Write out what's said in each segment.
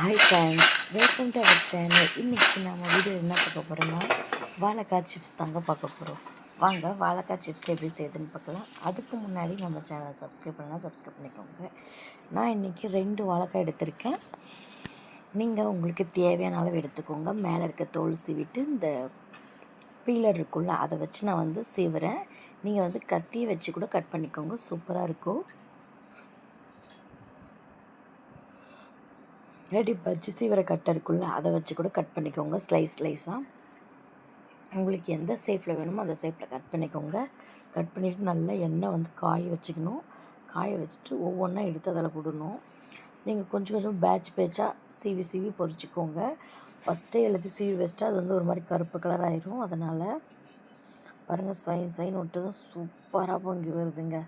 Hi friends, welcome to our channel. இன்றைக்கி நம்ம video என்ன பார்க்க போகிறோம்னா வாழைக்காய் சிப்ஸ் தாங்க பார்க்க போகிறோம். வாங்க வாழைக்காய் சிப்ஸ் எப்படி செய்யுதுன்னு பார்க்கலாம். அதுக்கு முன்னாடி நம்ம சேனலை சப்ஸ்கிரைப் பண்ணலாம், சப்ஸ்கிரைப் பண்ணிக்கோங்க. நான் இன்றைக்கி 2 வாழைக்காய் எடுத்திருக்கேன். நீங்கள் உங்களுக்கு தேவையான அளவு எடுத்துக்கோங்க. மேலே இருக்க தோல் சீவிட்டு இந்த பீலர் இருக்குல்ல அதை வச்சு நான் வந்து சீவுறேன். நீங்கள் வந்து கத்தியை வச்சு கூட கட் பண்ணிக்கோங்க, சூப்பராக இருக்கும். இல்லாட்டி பஜ்ஜி சீவரை கட்டை இருக்குல்ல அதை வச்சு கூட கட் பண்ணிக்கோங்க, ஸ்லைஸாக. உங்களுக்கு எந்த ஷேப்பில் வேணுமோ அந்த ஷேப்பில் கட் பண்ணிக்கோங்க. கட் பண்ணிவிட்டு நல்லா எண்ணெய் வந்து காய வச்சுக்கணும். காய வச்சுட்டு ஒவ்வொன்றா எடுத்து அதில் போடணும். நீங்கள் கொஞ்சம் பேட்சாக சீவி பொரிச்சிக்கோங்க. ஃபஸ்ட்டே எல்லாத்தையும் சீவி வச்சுட்டு அது வந்து ஒரு மாதிரி கருப்பு கலர் ஆயிரும். அதனால் பாருங்கள், ஸ்வைன் விட்டு தான் சூப்பராக பொங்கி வருதுங்க.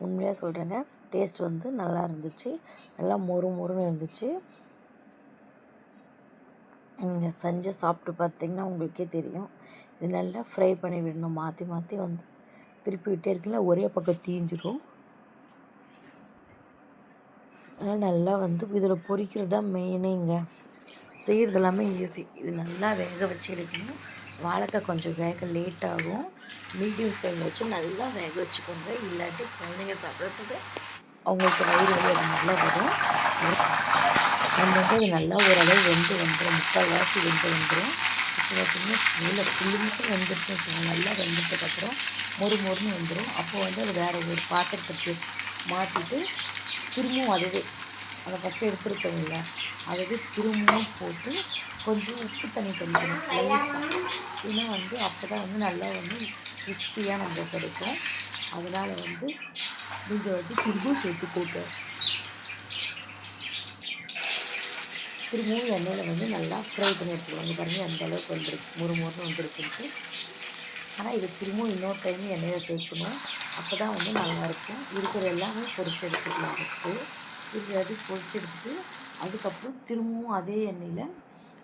உண்மையாக சொல்கிறேங்க, டேஸ்ட் வந்து நல்லா இருந்துச்சு, நல்லா மொறுன்னு இருந்துச்சு. நீங்கள் செஞ்சு சாப்பிட்டு பார்த்தீங்கன்னா உங்களுக்கே தெரியும். இது நல்லா ஃப்ரை பண்ணி விடணும். மாற்றி வந்து திருப்பி விட்டே இருக்குல்ல, ஒரே பக்கம் தீஞ்சிரும். அதனால் நல்லா வந்து இதில் பொரிக்கிறது தான் மெயினேங்க. செய்கிறது எல்லாமே ஈஸி. இது நல்லா வேக வச்சு எடுக்கணும். வாழைக்காய் கொஞ்சம் வேக லேட் ஆகும். மீடியம் ஃப்ளேமில் வச்சு நல்லா வேக வச்சுக்கோங்க. இல்லாட்டி குழந்தைங்க சாப்பிட்றதுக்கு அவங்களுக்கு வயிறு வலி அது நல்லா வரும். நம்ம வந்து அது நல்லா ஓரளவு வெந்து வந்துடும், முக்கால்வாசி வெந்து வந்துடும். இப்போ பார்த்திங்கன்னா நல்லா புள்ளி மட்டும் வெந்துட்டு வச்சுக்கோங்க. நல்லா வெந்ததுக்கப்புறம் மொறுன்னு வந்துடும். அப்போ வந்து அது வேறு ஒரு பாத்திரத்துக்கு மாற்றிட்டு திரும்பவும் அதுவே அதை ஃபஸ்ட்டு எடுத்துருக்கோம்ல அதுவே திரும்பவும் போட்டு கொஞ்சம் உப்பு தண்ணி தெளிக்கணும் லேசாக. ஏன்னா வந்து அப்போ தான் வந்து நல்லா வந்து கிறிஸ்பியாக நம்ம கிடைக்கும். அதனால் வந்து நீங்கள் வந்து திரும்பவும் சேர்த்துக்கோங்க. திரும்பவும் எண்ணெயில் வந்து நல்லா ஃப்ரை பண்ணி எடுத்துக்கோங்க. பாருங்கள் அந்த அளவுக்கு வந்துருக்கு, மொறுன்னு வந்துருக்குன்ட்டு. ஆனால் இது திரும்பவும் இன்னொரு டைம் எண்ணெயில் சேர்க்கணும். அப்போ தான் வந்து நல்லாயிருக்கும். இருக்கிற எல்லாமே பொரிச்சு எடுத்துக்கலாம். ஃபஸ்ட்டு இருக்கிறது பொரிச்சு எடுத்துட்டு அதுக்கப்புறம் திரும்பவும் அதே எண்ணெயில்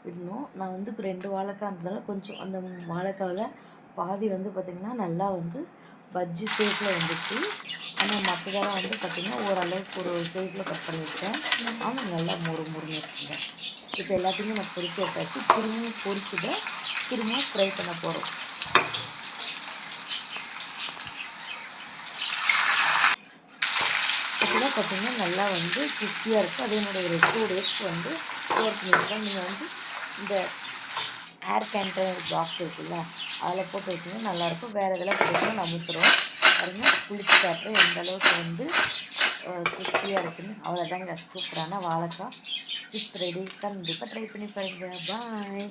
விடணும். நான் வந்து இப்போ 2 வாழைக்காய் இருந்ததால் கொஞ்சம் அந்த வாழைக்காவில் பாதி வந்து பார்த்திங்கன்னா நல்லா வந்து பஜ்ஜி ஷேப்பில் வந்துச்சு. ஆனால் மற்றதெல்லாம் வந்து பார்த்திங்கன்னா ஓரளவுக்கு ஒரு ஷேப்பில் கட் பண்ணிவிட்டேன். ஆனால் நல்லா மொறுன்னு இருக்குங்க. இப்போ எல்லாத்தையுமே நான் பொரிச்சு எடுத்தாச்சு. திரும்பவும் பொரிச்சுதை திரும்பவும் ஃப்ரை பண்ண போகிறோம். இப்போலாம் பார்த்திங்கன்னா நல்லா வந்து கிறிஸ்பியாக இருக்கும். அதே மாதிரி ஒரு 2 டேஸ்க்கு வந்து ஸ்டோர் பண்ணிக்கலாம். நீங்கள் வந்து இந்த ஏர் கண்டெய்னர் பாக்ஸ் இருக்குல்ல அதில் போட்டு வச்சிங்கன்னா நல்லாயிருக்கும். வேறு இதெல்லாம் போட்டு நமுத்துறோம். பாருங்கள், புளிச்சு காட்டுறோம் எந்த அளவுக்கு வந்து கிறிஸ்பியாக இருக்குன்னு. அவ்வளோதாங்க, சூப்பரான வாழைக்காய் சிப்ஸ் ரெடி. கண்டிப்பாக ட்ரை பண்ணி பாருங்கள். பாய்.